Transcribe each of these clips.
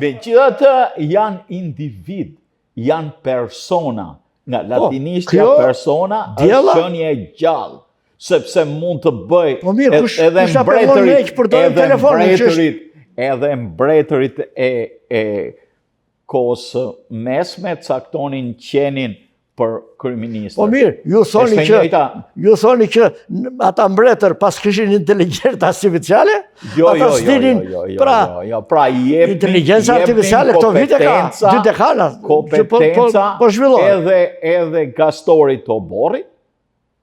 Megjithatë janë individ, janë persona. Nga latinishtja persona është qenie gjallë, sepse mund të bëj edhe mbretërit e kohës mesme caktonin qenin për kryeministër. Po mirë, ju thoni që ata mbretër pas kishin inteligjenca artificiale? Jo, pra inteligenca artificiale këto vite ka, 2 dekada, po zhvillohet. Edhe Gastori Tobori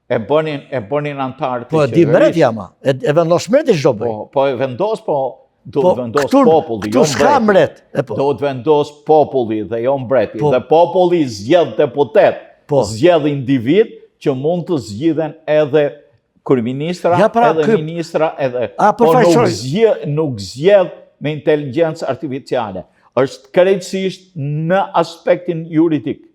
e bënin antarë të qeverisë. Po di mbret jama, e vendos mbreti çdo bëj. Po e vendos, do të vendos populli, jo mbreti. Do të vendos populli dhe jo mbreti. Dhe populli zgjedh deputet, zgjedh individ që mund të zgjidhen edhe kryeministra, edhe ministra, po nuk zgjedh me inteligjencë artificiale. Është krejtësisht në aspektin juridik.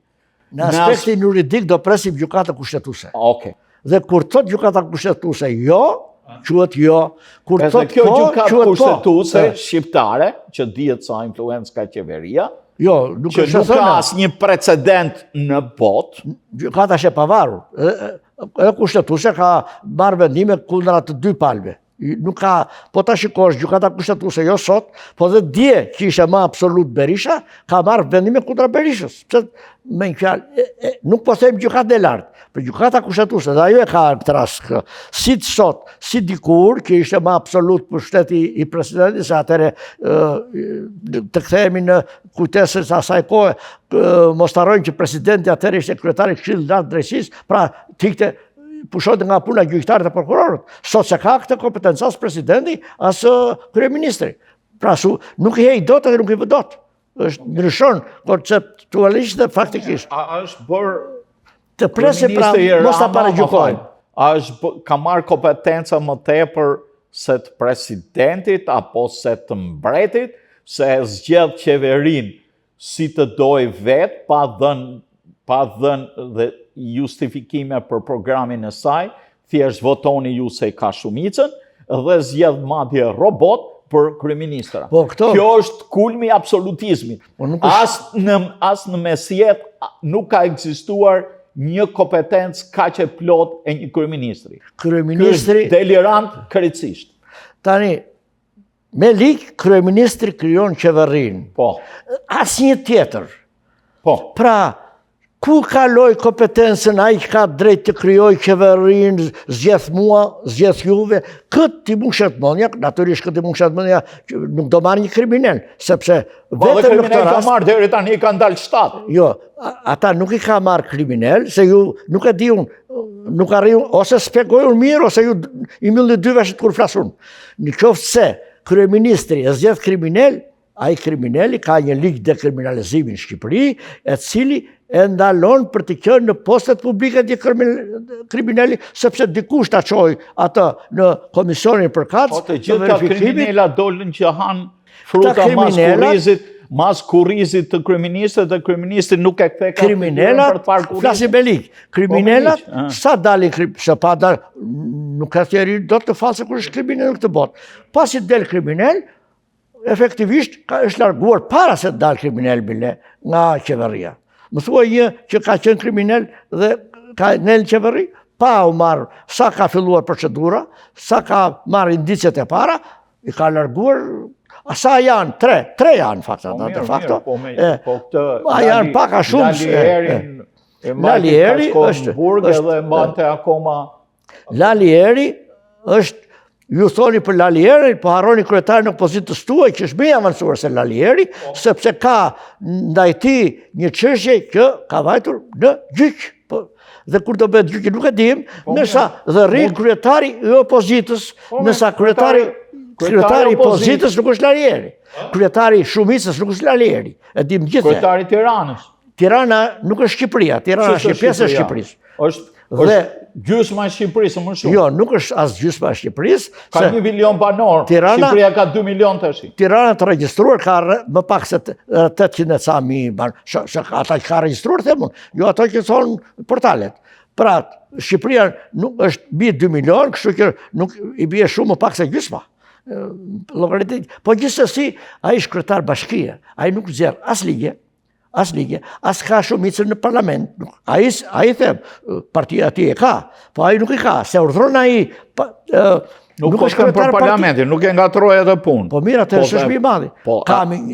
Në aspektin juridik do presim gjykata kushtetuese. Okej. Dhe kur thot gjykata kushtetuese jo, quhet jo. Kur thot kjo gjykatë kushtetuese shqiptare, që dihet sa influencë ka qeveria, nuk ka asnjë precedent në botë. Gjykata është e pavarur. Edhe kushtetuese ka marrë vendime kundra të 2 palëve. Nuk ka, po ta shikosh gjykata kushtetuese jo sot, po dhe dje që ishte më absolut Berisha, ka marrë vendime kundra Berishës. Me një fjalë, nuk po them gjykatën e lartë, për gjykata kushtetuese, dhe ajo e ka këtë rast, si të sot, si dikur, që ishte më absolut për shteti i presidentit, se atëre të kthehemi në kujtesën e asaj kohe, mos harrojmë që presidenti atëre ishte kryetari i Këshillit Lartë të Drejtësisë, pra tikte pushonte nga puna gjyqtarët e prokurorët. Sot se ka këtë kompetencë as presidenti, as kryeministri. Pra nuk i hej dot edhe nuk i vë dot. Është ndryshon konceptualisht dhe faktikisht. A është bërë të presi pra mos ta paragjykojmë. A është ka marrë kompetenca më tepër se të presidentit apo se të mbretit, se e zgjedh qeverinë si të dojë vetë pa dhënë dhe justifikime për programin e saj, thjesht votoni ju se ka shumicën, dhe zgjedh madje robot për kryeministra. Kjo është kulmi i absolutizmit. As në mesjet nuk ka ekzistuar një kompetencë kaq e plot e një kryeministri. Kryeministri delirant krejtësisht. Tani me ligj kryeministri krijon qeverinë. Po. Asnjë tjetër. Po. Pra ku kaloj kompetencën ai që ka drejt të krijoj qeverinë, zgjedh mua, zgjedh juve, këtë ti mund shetmonja, natyrisht këtë mund shetmonja, nuk do marrë një kriminal, sepse vetëm në këtë rast... ka marrë deri tani i kanë dalë 7. Jo, ata nuk i ka marrë kriminal, se ju nuk e di unë, nuk arriun, ose spjegojun mirë, ose ju i mbyllni 2 veshët kur flasun. Në qoftë se kryeministri e zgjedh kriminal, ai kriminali ka një ligj dekriminalizimi në Shqipëri, e cili e ndalon për të qenë në postet publike të kriminali, sepse dikush ta çojë atë në komisionin përkatës. Po të gjitha kriminalat dolën që han fruta mas kurrizit të kryeministit, dhe kryeministri nuk e kthe kriminalat, flasim me ligj. Kriminalat sa dalin se pa dal, nuk ka thjerë do të false kur është kriminal në këtë botë. Pasi del kriminal, efektivisht është larguar para se të dalë kriminal bile nga qeveria. Më thua një që ka qenë kriminal dhe ka nel qeveri, pa u marrë sa ka filluar procedura, sa ka marrë indicet e para, i ka larguar, sa janë, 3 janë fakta, de facto. A janë paka shumë. Lalieri është... Lalieri është... Ju thoni për Lalieri, po harroni kryetarin e opozitës tuaj, që është më i avancuar se Lalieri, sepse ka ndaj tij një çështje që ka vajtur në gjyq. Dhe kur do bëhet gjyqi nuk e dim, nësa dhe rri kryetari i opozitës, nësa kryetari i opozitës nuk është Lalieri. Kryetari i shumicës nuk është Lalieri. E dim gjithë. Kryetari i Tiranës. Tirana nuk është Shqipëria, Tirana është pjesë e Shqipërisë. Është gjysma e Shqipërisë, më shumë. Jo, nuk është as gjysma e Shqipërisë. Ka 1 milion banor, Shqipëria ka 2 milion tash. Tirana të regjistruar ka më pak se 800 e ca mijë banor. Ata që ka regjistruar, themun, jo ato që thonë portalet. Pra, Shqipëria nuk është mbi 2 milion, kështu që nuk i bie shumë më pak se gjysma. Llogaritë. Po gjithsesi, ai është kryetar bashkie, ai nuk zgjerr as ligje, as ka shumicën në parlament. Ai them, partia e ka, po ai nuk i ka, se urdhron ai. Nuk është për parlamentin, nuk e ngatroj edhe punë. Po mirë, atë është më i madh.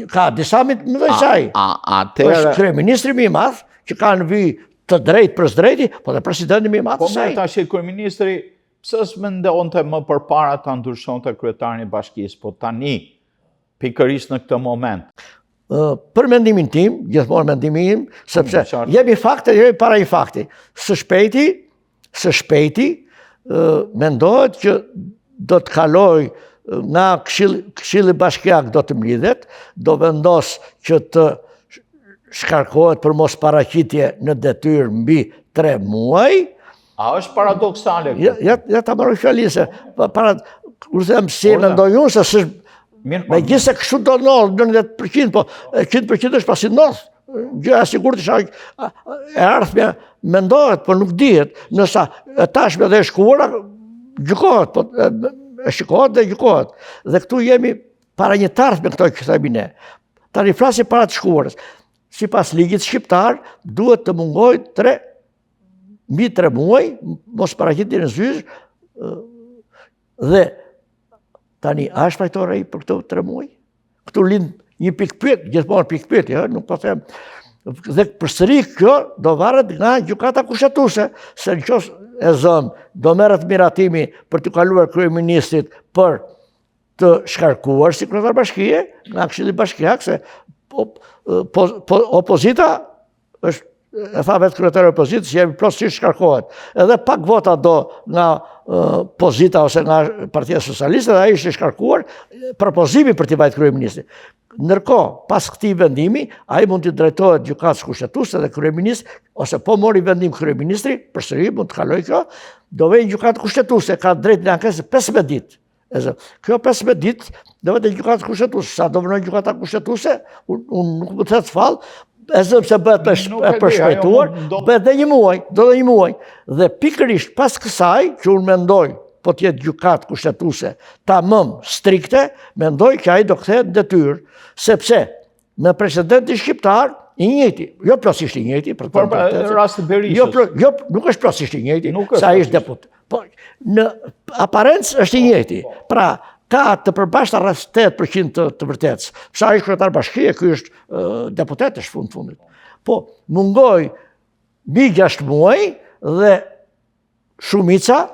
Ka disa më të saj. Është kryeministri më i madh që kanë vi të drejtë për drejti, po dhe presidenti më i madh. Po mirë, tash kryeministri pse s'mendonte më përpara ta ndryshonte kryetarin e bashkisë, po tani pikërisht në këtë moment. Për mendimin tim, gjithmonë mendimi im, sepse jemi fakte, jemi para i fakti. Së shpejti, mendohet që do të kaloj nga Këshilli Bashkiak do të mlidhet, do vendos që të shkarkohet për mos paraqitje në detyrë mbi 3 muaj. A është paradoksale? Ja ta marrë fjalinë se kur them si mendoj unë se s'është megjithëse kështu do ndodh 90%, po 100% është pasi ndodh. Gjëja e sigurt është e ardhmja mendohet, po nuk dihet. Nësa tashme dhe e shkuara gjykohet, po e shikohet dhe gjykohet. Dhe këtu jemi para një tardhme këto që themi ne. Tani flasim para të shkuarës. Sipas ligjit shqiptar, duhet të mungoj mbi 3 muaj, mos paraqitje në zysh, dhe tani a është fajtor ai për këto 3 muaj? Këtu lind një pikpyetje, gjithmonë pikpyetje, nuk po them. Dhe përsëri kjo do varet nga gjykata kushtetuese, se nëse e zëm do merret miratimi për të kaluar kryeministrit për të shkarkuar si kryetar bashkie nga Këshilli Bashkiak, se opozita është, e tha vetë kryetari i opozitës, jemi plotësisht shkarkohet. Edhe pak vota do nga pozita ose nga Partia Socialiste, dhe ai ishte shkarkuar, propozimi për t'i vajtë kryeministri. Ndërkohë, pas këtij vendimi, ai mund të drejtohet gjykatës kushtetuese dhe kryeministri, ose po mori vendim kryeministri, përsëri mund të kaloj kjo, do vejë gjykatë kushtetuese, ka drejt në ankesë 15 ditë. Kjo 15 ditë do vete gjykatës kushtetuese. Sa do vënoj gjykata kushtetuese, unë nuk më të falë, e zëmë se bëhet e përshpejtuar, bëhet dhe një muaj. Dhe pikërisht pas kësaj, që unë mendoj, po tjetë gjykatë kushtetuese tamam strikte, mendoj që ai do kthehet në detyrë, sepse me precedentin shqiptar i njëjti, jo plotësisht i njëjti, por rasti Berishës. Jo, nuk është plotësisht i njëjti, sa ai është deputet. Po në aparencë është i njëjti. Pra ka të përbashkëta rreth 8% të vërtetës. Sa ai është kryetar bashkie, ky është deputet në fundit. Po mungoj mbi 6 muaj dhe shumica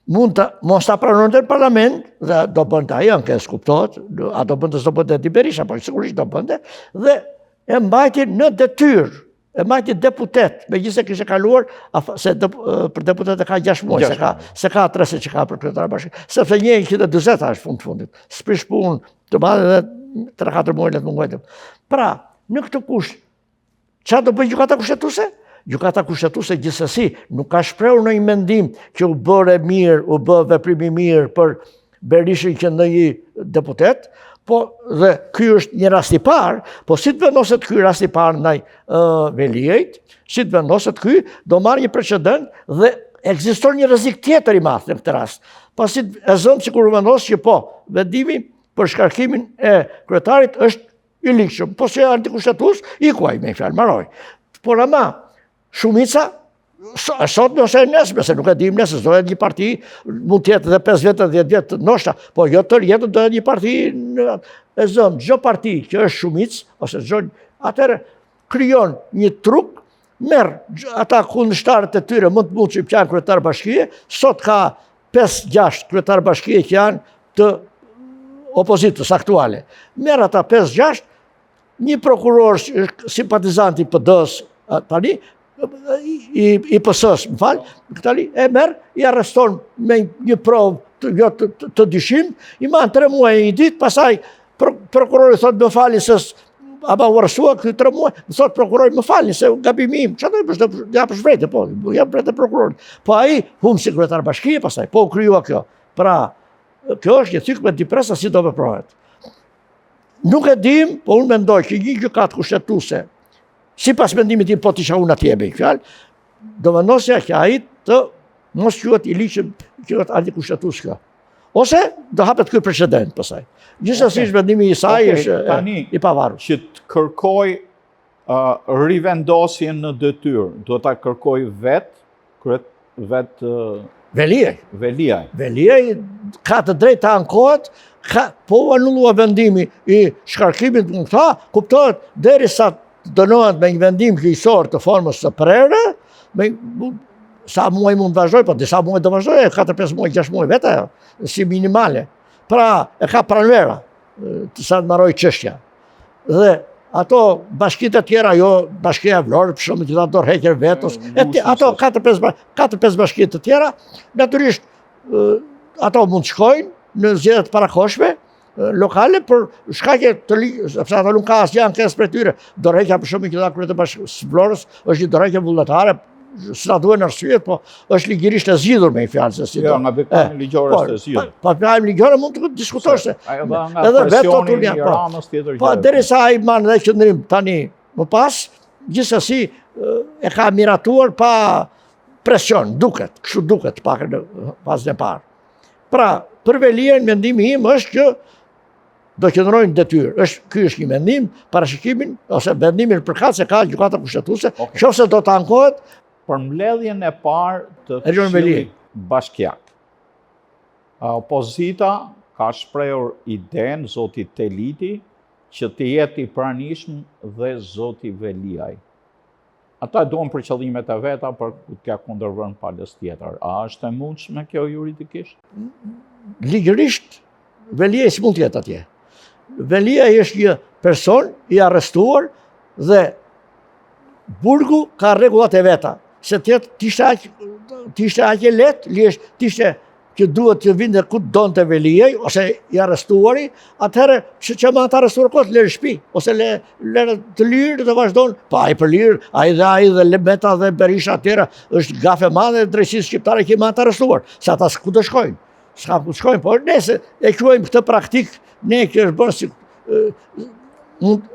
mund të mos ta pranonte në parlament dhe do bënte ai ankesë, kuptohet, a do bënte s'do bënte Edi Berisha, po sigurisht do bënte, dhe e mbajti në detyrë, e mbajti deputet, megjithëse kishte kaluar për deputet e ka 6 muaj, se ka 3 që ka për kryetar bashkie, sepse 140 është fundit. S'prish punë të madhe dhe 3-4 muaj le të mungojnë. Pra, në këtë kusht, çfarë do bëjë gjykata kushtetuese? Gjykata kushtetuese gjithsesi nuk ka shprehur në një mendim që u bëre mirë, u bë veprim i mirë për Berishën që në një deputet, po dhe ky është një rast i parë, po si të vendoset ky rast i parë ndaj Veliajt, si të vendoset ky, do marrë një precedent dhe ekziston një rrezik tjetër i madh në këtë rast. Pasi e zëm sikur u vendos që po, vendimi për shkarkimin e kryetarit është i ligjshëm, po se antikushtetues i kuaj me fjalë marroj. Por ama shumica, sot nëse e nesme, se nuk e dim nesë, do jetë një parti, mund të jetë dhe 5 vjetë, 10 vjetë, ndoshta, po jo tërë jetën do jetë një parti, e zëmë, çdo parti që është shumicë, ose atëherë krijon një truk, merë ata kundërshtarët e tyre, mund që i janë kryetar bashkie, sot ka 5-6 kryetar bashkie që janë të opozitës aktuale. Merë ata 5-6, një prokuror simpatizant i PD-s, tani, i PS-s, më falë, këtali e merë, i arreston me një provë të dyshim, i manë 3 muaj e një ditë, pasaj prokurori thotë më falin se ama u arrestua këtë 3 muaj, më thotë prokurori më falin se gabimi im, që ato ja për shvrejtë, po, jam për të prokurori. Po ai humë si kryetar bashkie, pasaj, po u kryua kjo. Pra, kjo është një cyk me dipresa si do veprohet. Nuk e dim, po unë mendoj që një gjykatë kushtetuese, si pas mendimit tim, po t'isha unë atje me i fjallë, do vendosja që ai të mos quhet i ligjshëm, quhet antikushtetues kjo. ose do hapet ky precedent pastaj. Gjithsesi vendimi i saj është i pavarur. Që të kërkoj rivendosjen në detyrë, do ta kërkoj vetë Veliaj. Veliaj ka të drejtë të ankohet, po u anullua vendimi i shkarkimit në këta, kuptohet derisa dënohet me një vendim kryesor të formës së prerë, sa muaj mund të vazhdoj, po disa muaj do vazhdoj, 4-5 muaj, 6 muaj vete, si minimale. Pra, e ka pranvera, sa të marroj çështja. Dhe ato bashkitë të tjera, jo bashkia Vlorë, për shumë që ato rheqër vetës, ato 4-5 bashkitë të tjera, natyrisht ato mund të shkojnë në zgjedhjet parakohshme lokale për shkaqe të sepse ato nuk ka asgjë ankesë për tyre. Dorëheqja për shumë që kryet të bashkisë Vlorës është një dorëheqje vullnetare, s'na duhen arsyet, po është ligjërisht e zgjidhur me një fjalë se si. Jo, nga bekimi ligjor është e zgjidhur. Po bekimi ligjor mund të diskutosh se. Edhe presioni i Ramës tjetër gjë. Po derisa ai marr dhe qendrim tani më pas, gjithsesi e ka miratuar pa presion, kështu duket pak në fazën e parë. Pra, për Veliajn mendimi im është që do qëndrojnë detyrë. Ky është një mendim, parashikimin ose vendimin përkat se ka gjykata kushtetuese, nëse do të ankohet për mbledhjen e parë të Këshillit Bashkiak. Opozita ka shprehur idenë zoti Teliti që të jetë i pranishëm dhe zoti Veliaj. Ata duan për qëllimet e veta, për t'ja kundërvënë palës tjetër. A është e mundshme kjo juridikisht? Ligjërisht, Veliaj s'mund të jetë atje. Veliaj është një person i arrestuar dhe burgu ka rregullat e veta. Se t'ishte aq e lehtë, t'ishte që duhet të vinte ku donte Veliaj ose i arrestuari, atëherë që më ata arrestuar kot lërë shtëpi ose lërë të lirë të vazhdon, pa ai për lirë, ai dhe Lemeta dhe Berisha tjera është gafe madhe e drejtësisë shqiptare që më ata arrestuar, se ata ku do shkojnë. S'ka ku shkojnë, por nëse e quajmë këtë praktikë, ne që është bërë si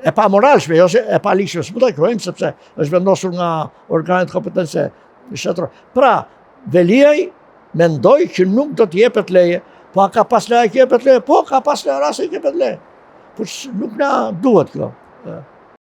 e pa moralshme, ose e pa ligjshme, s'mund ta quajmë sepse është vendosur nga organet kompetente shtetërore. Pra, Veliaj mendoj që nuk do të jepet leje, po a ka pas leje që jepet leje? Po, ka pas leje rase që jepet leje. Por nuk na duhet kjo.